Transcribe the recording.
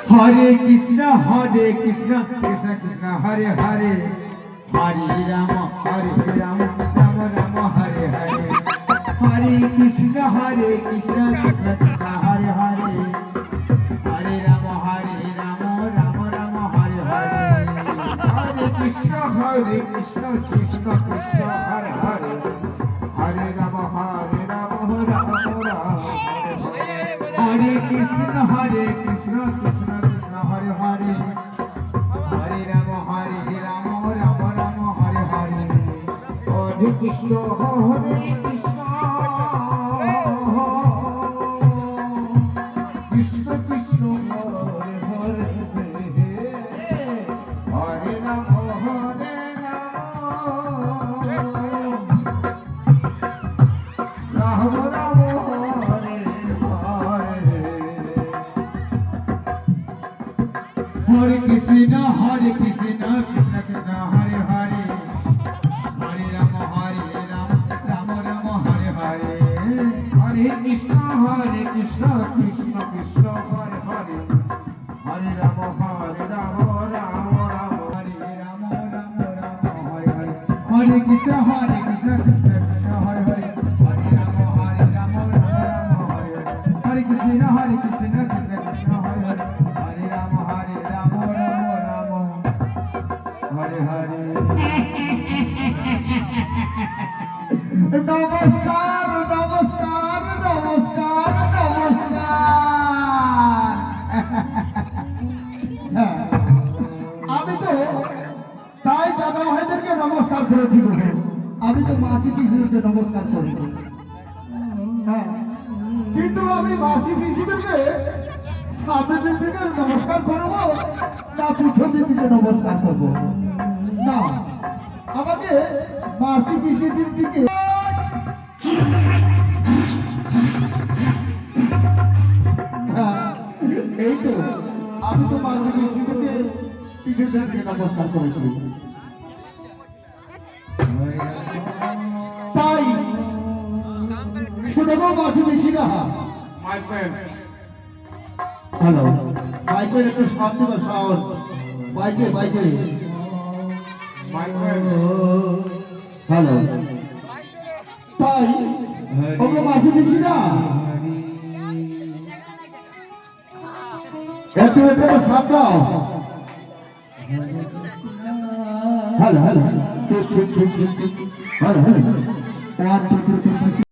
Hare Krishna, Krishna Krishna, Hare Hare, Hare Rama, Rama Rama, Hare Hare, Hare Krishna, Krishna Krishna, Hare Hare, Hare Rama, Rama Rama, Hare Hare, Hare Krishna, Krishna Krishna, Hare Hare, Hare Rama, Rama Rama, Hare Krishna, Krishna Krishna, Hare Hare, Hare Rama, Rama Rama, Hare Hare, Hare Krishna, Krishna Krishna, Hare Hare, Hare Rama, Rama Rama, Hare Krishna, Krishna Krishna, Hare Hare, Hare Rama, Rama Rama, Hare Hare, Hare Krishna, Krishna Krishna, Hare Hare, Hare Rama, Rama Rama, Hare Rama, Rama Hare Hare, Hare Krishna, Krishna Krishna, Hare Hare, Hare Rama, Rama Rama, Hare Hare, Hare Krishna, Krishna Krishna, Hare Hare, Hare Rama, Rama Rama, Hare Hare. নমস্কার নমস্কার নমস্কার নমস্কার। আমি তো তাই দাদা ভাইদেরকে নমস্কার করেছি, আমি তো মাসি পিসিদেরকে নমস্কার করি। হ্যাঁ, কিন্তু আমি মাসি পিসিদেরকে সামনের দিক থেকে নমস্কার করবো না পিছন দিক থেকে নমস্কার করবো? না, আমাকে মাসি পিসিদের দিকে এই তো আমি তো মাসি পিসিদেরকে পিছন দিক থেকে নমস্কার করেছি। তাই শুনে মাসি পিসিরা, হ্যালো মাইকের একটু সামনে বা সাউন্ড, মাইকে হ্যালো। তাই ওকে মাসি পিসিরা একটু সাপ দাও। Hello hello, hello hello.